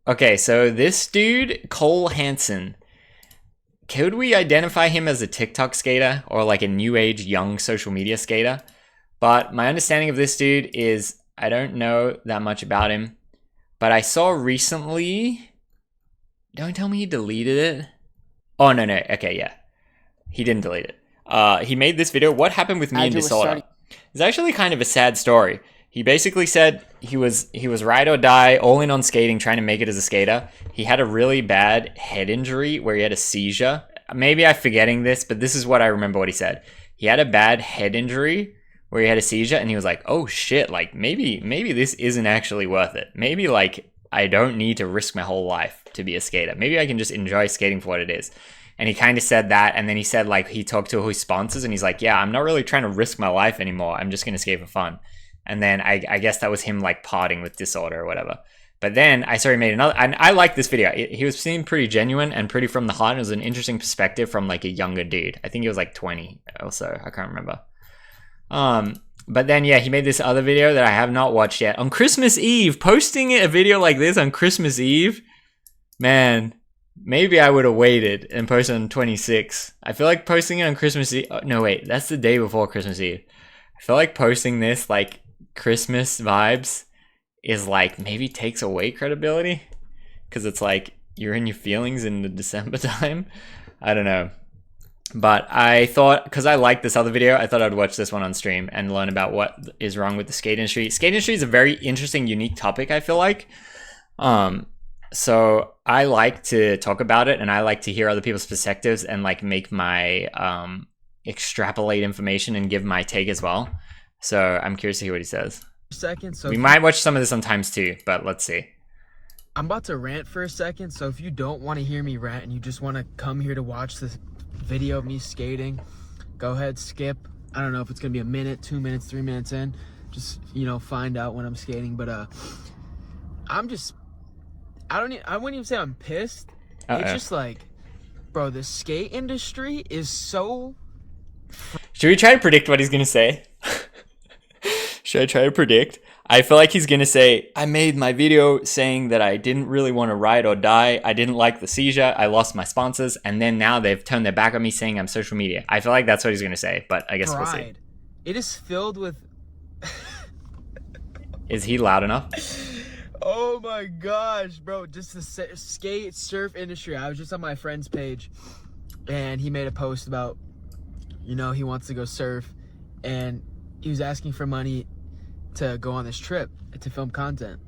Okay, so this dude, Cole Hansen, could we identify him as a TikTok skater or like a new age young social media skater? But my understanding of this dude is I don't know that much about him. But I saw recently. Don't tell me he deleted it. Oh, no, no. Okay, yeah. He didn't delete it. He made this video, What Happened with Me and Disorder. It's actually kind of a sad story. He basically said he was ride or die, all in on skating, trying to make it as a skater. He had a really bad head injury where he had a seizure. Maybe I'm forgetting this, but this is what I remember what he said. He had a bad head injury where he had a seizure, and he was like, oh shit, like maybe this isn't actually worth it. Maybe like I don't need to risk my whole life to be a skater. Maybe I can just enjoy skating for what it is. And he kind of said that, and then he said like he talked to his sponsors, and he's like, yeah, I'm not really trying to risk my life anymore. I'm just going to skate for fun. And then I guess that was him like parting with Disorder or whatever. But then I saw he made another, and I liked this video. He was seeming pretty genuine and pretty from the heart. It was an interesting perspective from like a younger dude. I think he was like 20 or so. I can't remember. But then yeah, he made this other video that I have not watched yet on Christmas Eve. Posting a video like this on Christmas Eve, man. Maybe I would have waited and posted on 26. I feel like posting it on Christmas Eve. Oh, no, wait, that's the day before Christmas Eve. I feel like posting this like Christmas vibes is like maybe takes away credibility because it's like you're in your feelings in the December time. I don't know. But I thought, because I liked this other video, I thought I'd watch this one on stream and learn about what is wrong with the skate industry. Skate industry is a very interesting, unique topic, I feel like. So I like to talk about it, and I like to hear other people's perspectives and like make my extrapolate information and give my take as well. So I'm curious to hear what he says. Second, so we might watch some of this on times too, but let's see. I'm about to rant for a second, so if you don't want to hear me rant and you just want to come here to watch this video of me skating, go ahead, skip. I don't know if it's gonna be a minute, 2 minutes, 3 minutes in. Just, you know, find out when I'm skating. But I wouldn't even say I'm pissed. It's just like, bro, the skate industry is so. Should we try to predict what he's gonna say? Should I try to predict? I feel like he's gonna say, I made my video saying that I didn't really want to ride or die. I didn't like the seizure. I lost my sponsors. And then now they've turned their back on me saying I'm social media. I feel like that's what he's gonna say, but I guess we'll see. It is filled with. Is he loud enough? Oh my gosh, bro. Just the skate surf industry. I was just on my friend's page and he made a post about, you know, he wants to go surf and he was asking for money to go on this trip to film content.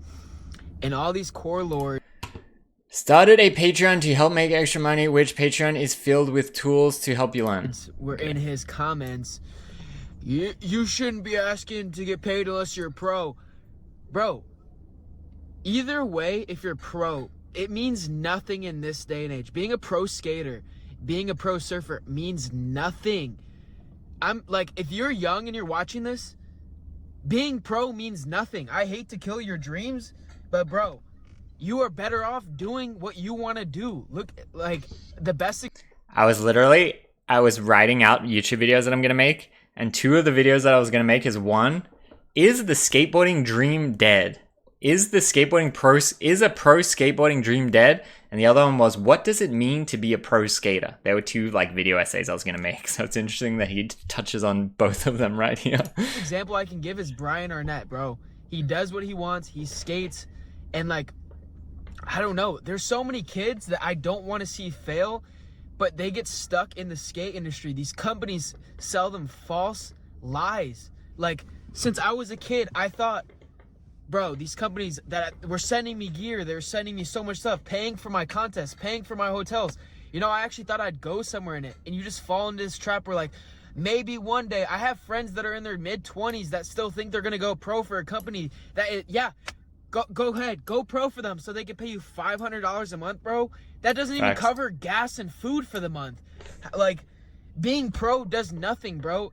And all these core lords started a Patreon to help make extra money, which Patreon is filled with tools to help you learn. Were in his comments, you shouldn't be asking to get paid unless you're a pro. Bro, either way, if you're pro, it means nothing in this day and age. Being a pro skater, being a pro surfer means nothing. I'm like, if you're young and you're watching this, being pro means nothing. I hate to kill your dreams, but bro, you are better off doing what you want to do. Look, like the best. I was writing out YouTube videos that I'm going to make. And two of the videos that I was going to make is one, is the skateboarding dream dead? Is a pro skateboarding dream dead? And the other one was, what does it mean to be a pro skater? There were two like video essays I was going to make. So it's interesting that he touches on both of them right here. Example I can give is Brian Arnett, bro. He does what he wants. He skates. And like, I don't know. There's so many kids that I don't want to see fail, but they get stuck in the skate industry. These companies sell them false lies. Like, since I was a kid, I thought, bro, these companies that were sending me gear, they were sending me so much stuff, paying for my contests, paying for my hotels. You know, I actually thought I'd go somewhere in it. And you just fall into this trap where, like, maybe one day, I have friends that are in their mid-20s that still think they're going to go pro for a company go ahead, go pro for them so they can pay you $500 a month, bro. That doesn't even cover gas and food for the month. Like, being pro does nothing, bro.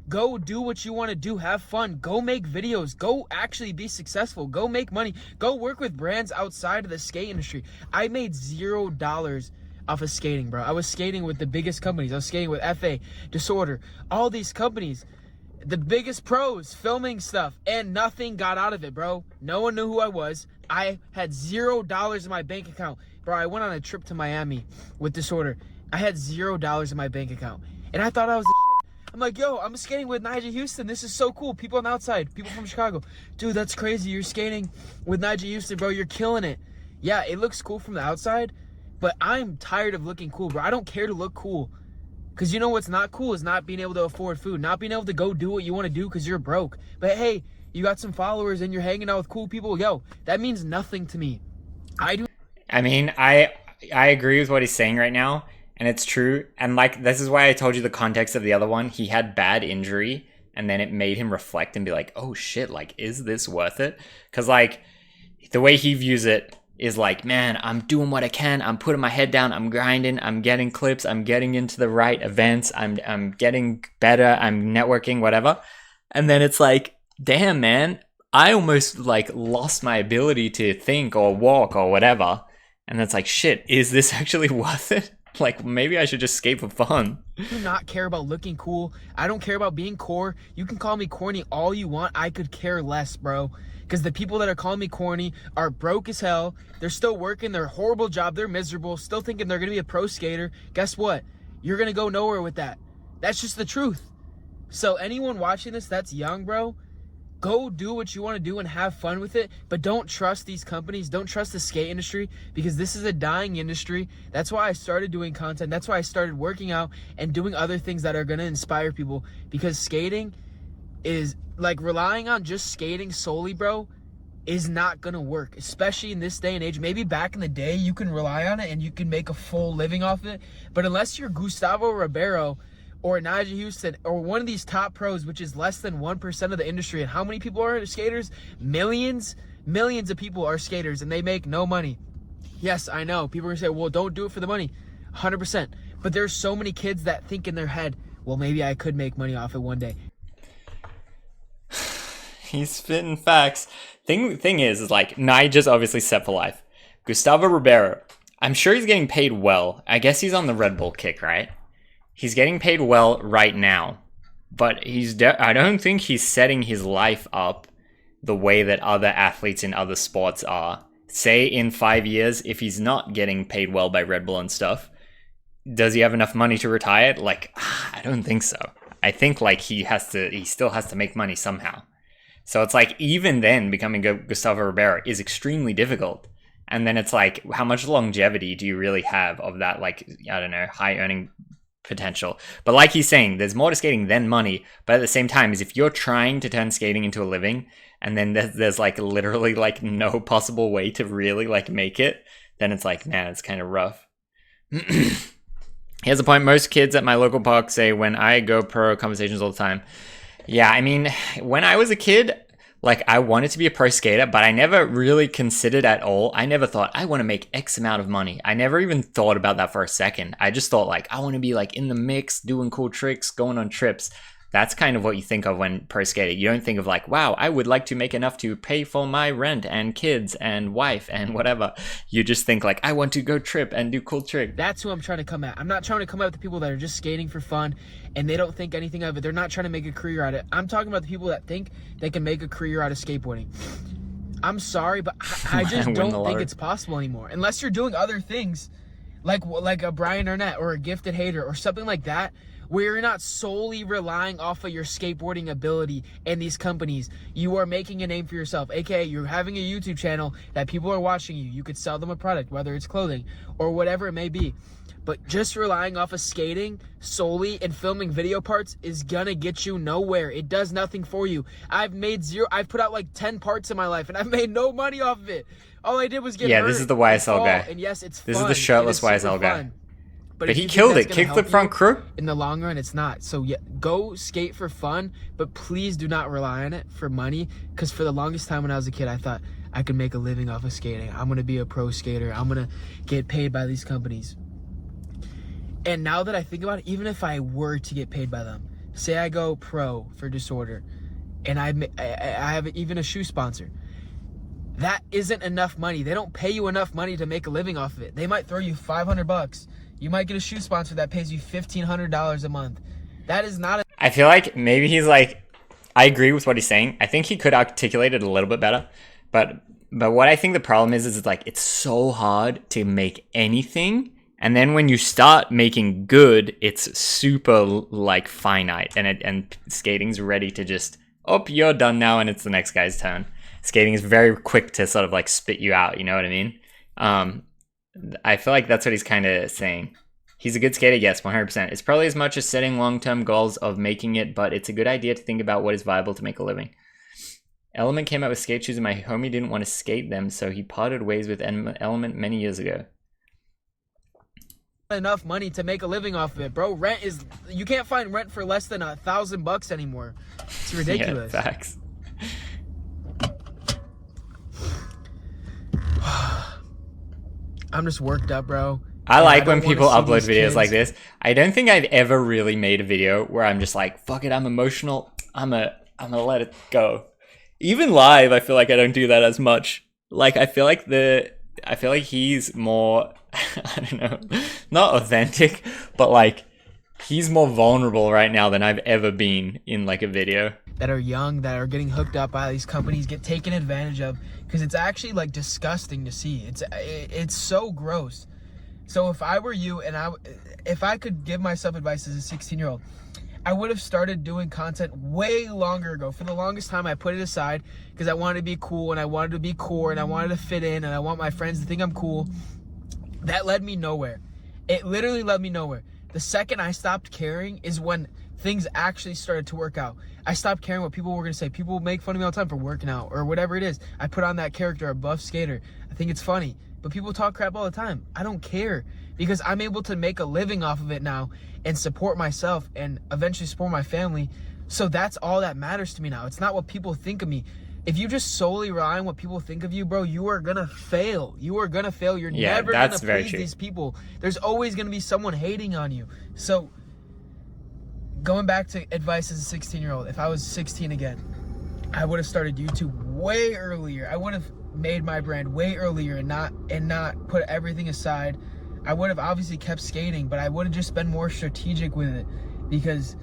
Go do what you want to do. Have fun. Go make videos. Go actually be successful. Go make money. Go work with brands outside of the skate industry. I made $0 off of skating, bro. I was skating with the biggest companies. I was skating with FA, Disorder, all these companies. The biggest pros filming stuff, and nothing got out of it, bro. No one knew who I was. I had $0 in my bank account. Bro, I went on a trip to Miami with Disorder. I had $0 in my bank account. And I thought I was the shit. I'm like, yo, I'm skating with Nigel Houston. This is so cool. People on the outside, people from Chicago. Dude, that's crazy. You're skating with Nigel Houston, bro. You're killing it. Yeah, it looks cool from the outside, but I'm tired of looking cool, bro. I don't care to look cool. Because you know what's not cool is not being able to afford food, not being able to go do what you want to do because you're broke. But hey, you got some followers and you're hanging out with cool people. Yo, that means nothing to me. I mean, I agree with what he's saying right now, and it's true. And like, this is why I told you the context of the other one. He had bad injury, and then it made him reflect and be like, oh shit, like, is this worth it? Because like, the way he views it is like, man, I'm doing what I can. I'm putting my head down. I'm grinding. I'm getting clips. I'm getting into the right events. I'm getting better. I'm networking, whatever. And then it's like, damn, man, I almost like lost my ability to think or walk or whatever. And it's like, shit, is this actually worth it? Like, maybe I should just skate for fun. I do not care about looking cool. I don't care about being core. You can call me corny all you want. I could care less, bro. Because the people that are calling me corny are broke as hell. They're still working their horrible job. They're miserable. Still thinking they're going to be a pro skater. Guess what? You're going to go nowhere with that. That's just the truth. So anyone watching this that's young, bro, go do what you want to do and have fun with it. But don't trust these companies. Don't trust the skate industry because this is a dying industry. That's why I started doing content. That's why I started working out and doing other things that are going to inspire people. Because skating is like relying on just skating solely, bro, is not gonna work, especially in this day and age. Maybe back in the day you can rely on it and you can make a full living off it, but unless you're Gustavo Ribeiro or Nigel Houston or one of these top pros, which is less than 1% of the industry, and how many people are skaters? Millions of people are skaters and they make no money. Yes, I know people are gonna say, well, don't do it for the money. 100%, but there's so many kids that think in their head, well, maybe I could make money off it one day. He's spitting facts. Thing is like, Nigel's obviously set for life. Gustavo Ribeiro, I'm sure he's getting paid well. I guess he's on the Red Bull kick, right? He's getting paid well right now, but I don't think he's setting his life up the way that other athletes in other sports are. Say in 5 years, if he's not getting paid well by Red Bull and stuff, does he have enough money to retire? Like, I don't think so. I think like he still has to make money somehow. So it's like, even then, becoming Gustavo Ribeiro is extremely difficult. And then it's like, how much longevity do you really have of that, like, I don't know, high earning potential? But like he's saying, there's more to skating than money. But at the same time, is if you're trying to turn skating into a living, and then there's like literally like no possible way to really like make it, then it's like, man, it's kind of rough. Here's the point. Most kids at my local park say when I go pro conversations all the time. Yeah, I mean, when I was a kid, like, I wanted to be a pro skater, but I never really considered at all. I never thought, I want to make X amount of money. I never even thought about that for a second. I just thought, like, I want to be, like, in the mix, doing cool tricks, going on trips. That's kind of what you think of when pro skating. You don't think of like, wow, I would like to make enough to pay for my rent and kids and wife and whatever. You just think like, I want to go trip and do cool tricks. That's who I'm trying to come at. I'm not trying to come at the people that are just skating for fun and they don't think anything of it. They're not trying to make a career out of it. I'm talking about the people that think they can make a career out of skateboarding. I'm sorry, but I just don't think it's possible anymore. Unless you're doing other things like a Brian Arnett or a Gifted Hater or something like that, where you're not solely relying off of your skateboarding ability and these companies. You are making a name for yourself, aka you're having a YouTube channel that people are watching you. You could sell them a product, whether it's clothing or whatever it may be. But just relying off of skating solely and filming video parts is gonna get you nowhere. It does nothing for you. I've put out like 10 parts in my life and I've made no money off of it. All I did was get hurt. This is the YSL guy. And yes, it's fun. This is the shirtless YSL guy. But if he you killed think it. that's gonna Kickflip front crew. In the long run, it's not. So yeah, go skate for fun, but please do not rely on it for money. Because for the longest time when I was a kid, I thought I could make a living off of skating. I'm gonna be a pro skater. I'm gonna get paid by these companies. And now that I think about it, even if I were to get paid by them, say I go pro for Disorder, and I have even a shoe sponsor, that isn't enough money. They don't pay you enough money to make a living off of it. They might throw you $500. You might get a shoe sponsor that pays you $1,500 a month. That is not. I feel like maybe he's like, I agree with what he's saying. I think he could articulate it a little bit better, but But what I think the problem is like it's so hard to make anything. And then when you start making good, it's super like finite, and skating's ready to just, oh, you're done now, and it's the next guy's turn. Skating is very quick to sort of like spit you out. You know what I mean? I feel like that's what he's kind of saying. He's a good skater, yes, 100%. It's probably as much as setting long-term goals of making it, but it's a good idea to think about what is viable to make a living. Element came out with skate shoes, and my homie didn't want to skate them, so he parted ways with Element many years ago. Enough money to make a living off of it, bro. Rent is, you can't find rent for less than $1,000 anymore. It's ridiculous. Yeah, facts. I'm just worked up, bro. I like when people upload videos like this. I don't think I've ever really made a video where I'm just like, fuck it, I'm emotional. I'm gonna let it go. Even live, I feel like I don't do that as much. Like I feel like he's more I don't know, not authentic, but like he's more vulnerable right now than I've ever been in like a video. That are young, that are getting hooked up by these companies, get taken advantage of, because it's actually like disgusting to see. It's so gross. So if I were you, and if I could give myself advice as a 16-year-old, I would have started doing content way longer ago. For the longest time, I put it aside because I wanted to be cool, and I wanted to be core, and I wanted to fit in, and I want my friends to think I'm cool. That led me nowhere. It literally led me nowhere. The second I stopped caring is when things actually started to work out. I stopped caring what people were going to say. People make fun of me all the time for working out or whatever it is. I put on that character, a buff skater. I think it's funny. But people talk crap all the time. I don't care because I'm able to make a living off of it now and support myself and eventually support my family. So that's all that matters to me now. It's not what people think of me. If you just solely rely on what people think of you, bro, you are going to fail. You are going to fail. You're never going to please these people. There's always going to be someone hating on you. So going back to advice as a 16-year-old, if I was 16 again, I would have started YouTube way earlier. I would have made my brand way earlier and not put everything aside. I would have obviously kept skating, but I would have just been more strategic with it because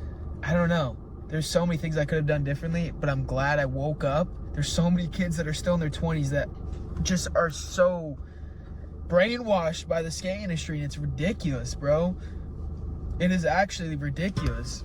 I don't know. There's so many things I could have done differently, but I'm glad I woke up. There's so many kids that are still in their 20s that just are so brainwashed by the skate industry, and it's ridiculous, bro. It is actually ridiculous.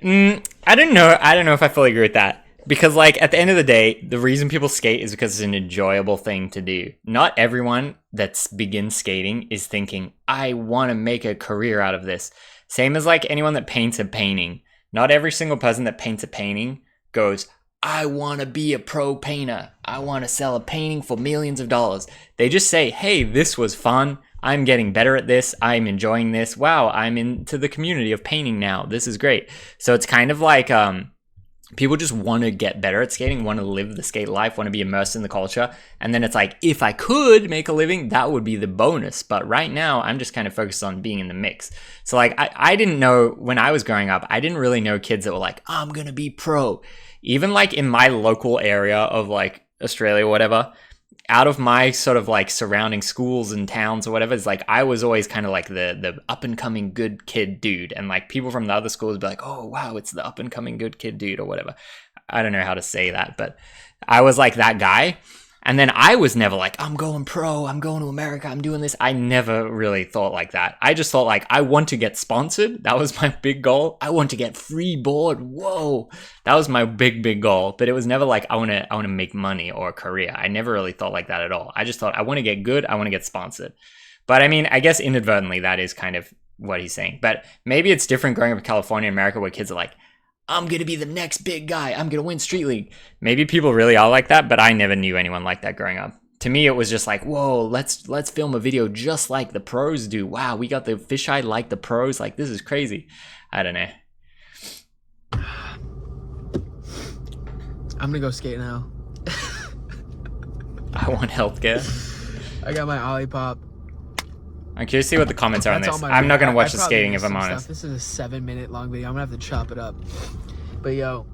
I don't know if I fully agree with that. Because, like, at the end of the day, the reason people skate is because it's an enjoyable thing to do. Not everyone that begins skating is thinking, I want to make a career out of this. Same as, like, anyone that paints a painting. Not every single person that paints a painting goes, I want to be a pro painter. I want to sell a painting for millions of dollars. They just say, hey, this was fun. I'm getting better at this. I'm enjoying this. Wow, I'm into the community of painting now. This is great. So it's kind of like... people just want to get better at skating, want to live the skate life, want to be immersed in the culture. And then it's like, if I could make a living, that would be the bonus. But right now, I'm just kind of focused on being in the mix. So like, I didn't know when I was growing up, I didn't really know kids that were like, I'm going to be pro. Even like in my local area of like Australia or whatever, out of my sort of like surrounding schools and towns or whatever, it's like I was always kind of like the up and coming good kid dude, and like people from the other schools would be like, oh wow, it's the up and coming good kid dude or whatever. I don't know how to say that, but I was like that guy. And then I was never like, I'm going pro, I'm going to America, I'm doing this. I never really thought like that. I just thought like, I want to get sponsored. That was my big goal. I want to get free board. Whoa. That was my big goal. But it was never like, I want to make money or a career. I never really thought like that at all. I just thought I want to get good. I want to get sponsored. But I mean, I guess inadvertently that is kind of what he's saying. But maybe it's different growing up in California and America where kids are like, I'm going to be the next big guy. I'm going to win Street League. Maybe people really are like that, but I never knew anyone like that growing up. To me, it was just like, whoa, let's film a video just like the pros do. Wow, we got the fisheye like the pros. Like, this is crazy. I don't know. I'm going to go skate now. I want healthcare. I got my Olipop. I'm curious to see what the comments are on this. I'm not going to watch the skating if I'm honest. This is a 7-minute long video. I'm going to have to chop it up. But yo,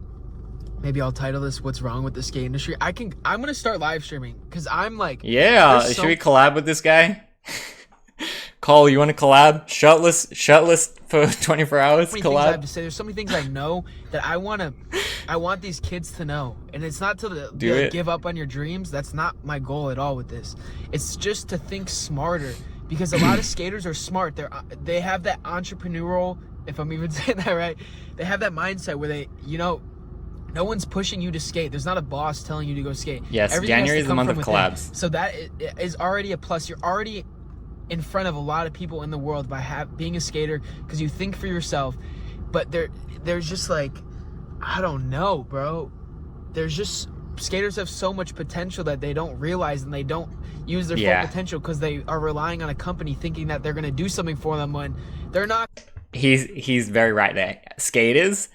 maybe I'll title this What's Wrong with the Skate Industry. I'm going to start live streaming because I'm like... Yeah, should we collab with this guy? Cole, you want to collab? Shirtless for 24 hours. So many things I have Collab. to say. There's so many things I know that I want these kids to know, and it's not to Do it. give up on your dreams. That's not my goal at all with this. It's just to think smarter, because a lot of skaters are smart. They have that entrepreneurial, if I'm even saying that right, they have that mindset where they, no one's pushing you to skate. There's not a boss telling you to go skate. Yes, Everything has January to is the come month from of within. collabs. So that is already a plus. You're already in front of a lot of people in the world by being a skater, because you think for yourself. But there's just like, I don't know, bro. There's just, skaters have so much potential that they don't realize, and they don't use their full potential because they are relying on a company thinking that they're going to do something for them when they're not. He's very right there. Skaters,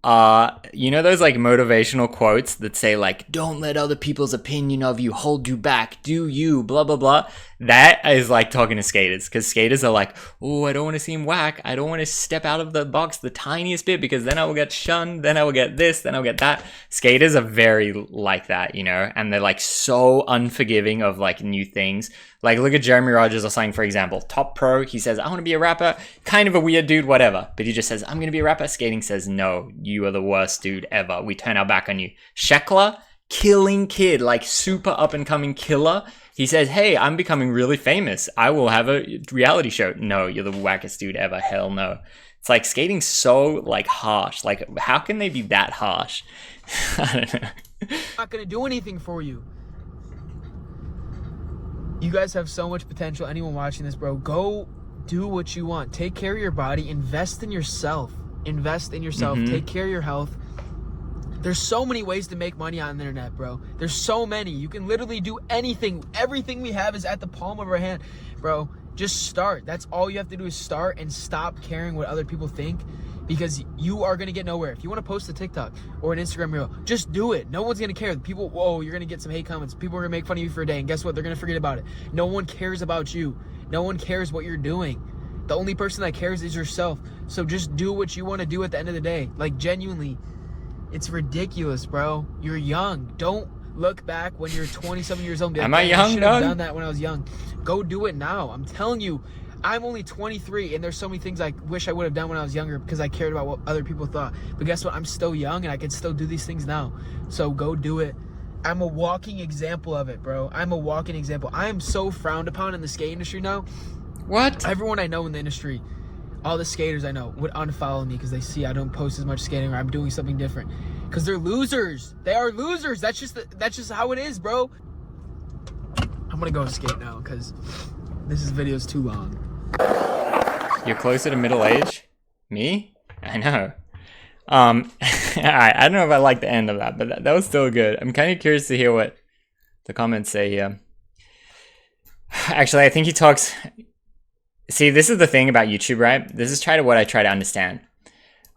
you know those like motivational quotes that say like, don't let other people's opinion of you hold you back, do you, blah blah blah. That is like talking to skaters, because skaters are like, oh, I don't want to seem whack, I don't want to step out of the box the tiniest bit, because then I will get shunned, then I will get this, then I'll get that. Skaters are very like that, and they're like so unforgiving of like new things. Like, look at Jeremy Rogers or something, for example. Top pro, he says, I want to be a rapper. Kind of a weird dude, whatever. But he just says, I'm going to be a rapper. Skating says, no, you are the worst dude ever. We turn our back on you. Sheckler, killing kid, like super up and coming killer. He says, hey, I'm becoming really famous. I will have a reality show. No, you're the wackest dude ever. Hell no. It's like skating's so like harsh. Like, how can they be that harsh? I don't know. Not going to do anything for you. You guys have so much potential. Anyone watching this, bro, go do what you want. Take care of your body. Invest in yourself. Take care of your health. There's so many ways to make money on the internet, bro. There's so many. You can literally do anything. Everything we have is at the palm of our hand, bro. Just start. That's all you have to do, is start, and stop caring what other people think, because you are going to get nowhere. If you want to post a TikTok or an Instagram reel, just do it. No one's going to care. People, whoa, you're going to get some hate comments. People are going to make fun of you for a day, and guess what? They're going to forget about it. No one cares about you. No one cares what you're doing. The only person that cares is yourself. So just do what you want to do at the end of the day. Like, genuinely, it's ridiculous, bro. You're young. Don't look back when you're 27 years old and be like, Am I young, I should have dog? done that when I was young. Go do it now. I'm telling you. I'm only 23, and there's so many things I wish I would have done when I was younger because I cared about what other people thought. But guess what? I'm still young, and I can still do these things now. So go do it. I'm a walking example of it, bro. I'm a walking example. I am so frowned upon in the skate industry now. What? Everyone I know in the industry, all the skaters I know, would unfollow me because they see I don't post as much skating, or I'm doing something different. Because they're losers. They are losers. That's just how it is, bro. I'm going to go skate now because this video's too long. You're closer to middle age? Me? I know. Alright, I don't know if I like the end of that, but that was still good. I'm kind of curious to hear what the comments say here. Actually, I think he talks... See, this is the thing about YouTube, right? This is what I try to understand.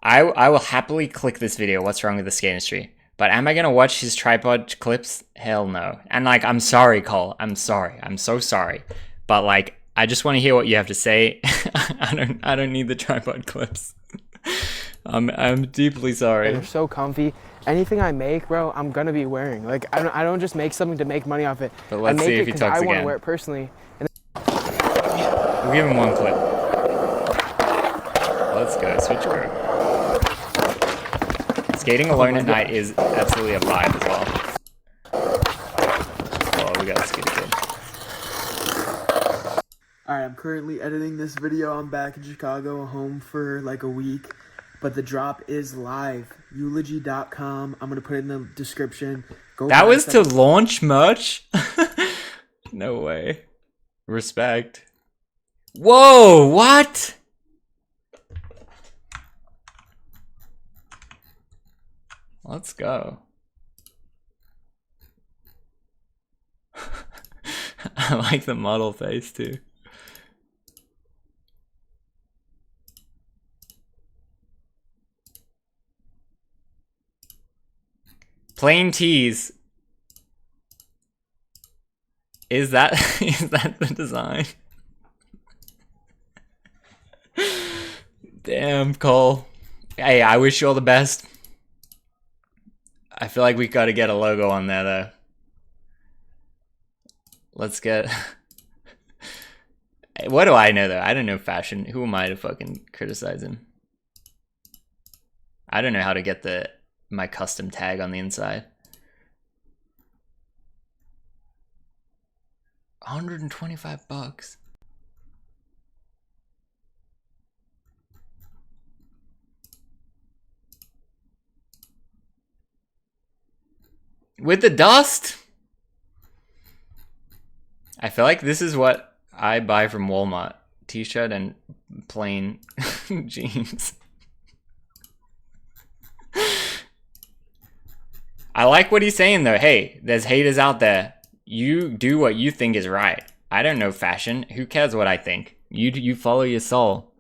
I will happily click this video, what's wrong with the skate industry. But am I going to watch his tripod clips? Hell no. And like, I'm sorry, Cole. I'm sorry. I'm so sorry. But like, I just want to hear what you have to say. I don't need the tripod clips. I'm deeply sorry. They're so comfy. Anything I make, bro, I'm gonna be wearing. Like, I don't just make something to make money off it. But let's see if he talks I want to again. wear it personally. And We'll give him one clip. Let's go, switch crew. Skating alone at night is absolutely a vibe as well. Oh, we got Skitty Kid. Alright, I'm currently editing this video. I'm back in Chicago, home for like a week. But the drop is live. Eulogy.com. I'm going to put it in the description. That was to launch merch? No way. Respect. Whoa, what? Let's go. I like the model face too. Plain tees. Is that the design? Damn, Cole. Hey, I wish you all the best. I feel like we gotta get a logo on there though. Let's get... What do I know though? I don't know fashion. Who am I to fucking criticize him? I don't know how to get my custom tag on the inside. 125 bucks. With the dust? I feel like this is what I buy from Walmart. T-shirt and plain jeans. I like what he's saying though. Hey, there's haters out there. You do what you think is right. I don't know fashion. Who cares what I think? You follow your soul.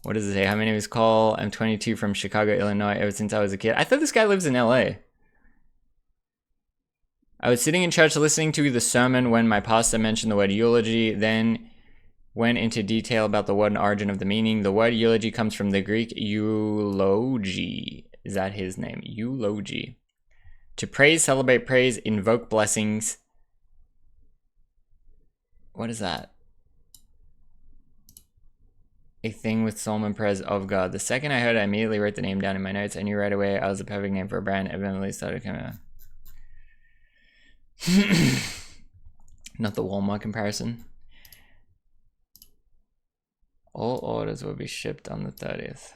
What does it say? Hi, my name is Cole. I'm 22 from Chicago, Illinois. Ever since I was a kid. I thought this guy lives in LA. I was sitting in church listening to the sermon when my pastor mentioned the word eulogy, then went into detail about the word and origin of the meaning. The word eulogy comes from the Greek eulogy. Is that his name? Eulogy. To praise, celebrate, praise, invoke blessings. What is that? A thing with Solomon prayers of God. The second I heard it, I immediately wrote the name down in my notes. I knew right away I was the perfect name for a brand. Evidently started coming out. Not the Walmart comparison. All orders will be shipped on the 30th.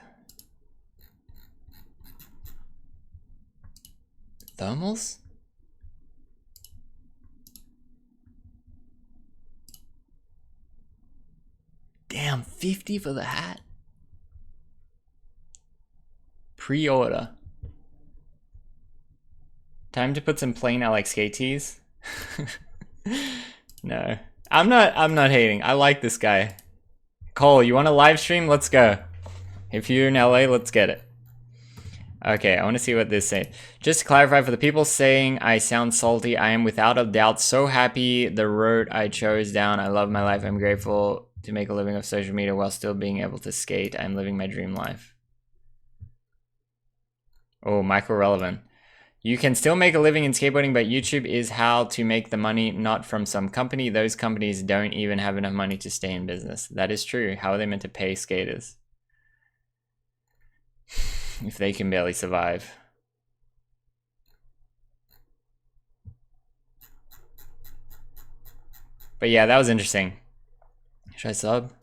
Thermals? Damn, 50 for the hat. Pre-order. Time to put some plain I like skate tees. No. I'm not hating. I like this guy. Cole, you want a live stream? Let's go. If you're in LA, let's get it. Okay, I want to see what this says. Just to clarify, for the people saying I sound salty, I am without a doubt so happy the road I chose down. I love my life. I'm grateful to make a living of social media while still being able to skate. I'm living my dream life. Oh, micro relevant. You can still make a living in skateboarding, but YouTube is how to make the money, not from some company. Those companies don't even have enough money to stay in business. That is true. How are they meant to pay skaters if they can barely survive? But yeah, that was interesting. Should I sub?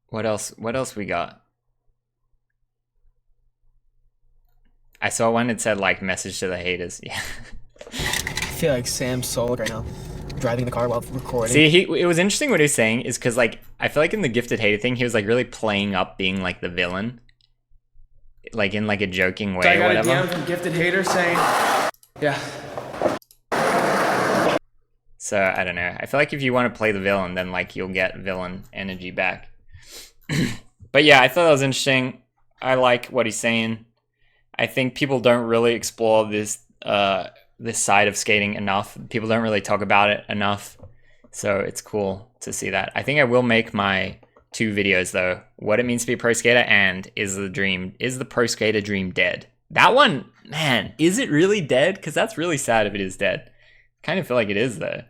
What else? What else we got? I saw one that said like message to the haters. Yeah. I feel like Sam's sold right now, driving the car while recording. See, it was interesting what he was saying is because like I feel like in the gifted hater thing, he was like really playing up being like the villain, like in like a joking way. So I got or whatever. a DM from gifted hater saying, yeah. So I don't know. I feel like if you want to play the villain, then like you'll get villain energy back. But yeah, I thought that was interesting. I like what he's saying. I think people don't really explore this side of skating enough. People don't really talk about it enough. So it's cool to see that. I think I will make my 2 videos though. What it means to be a pro skater and is the pro skater dream dead? That one, man, is it really dead? Because that's really sad if it is dead. Kind of feel like it is though.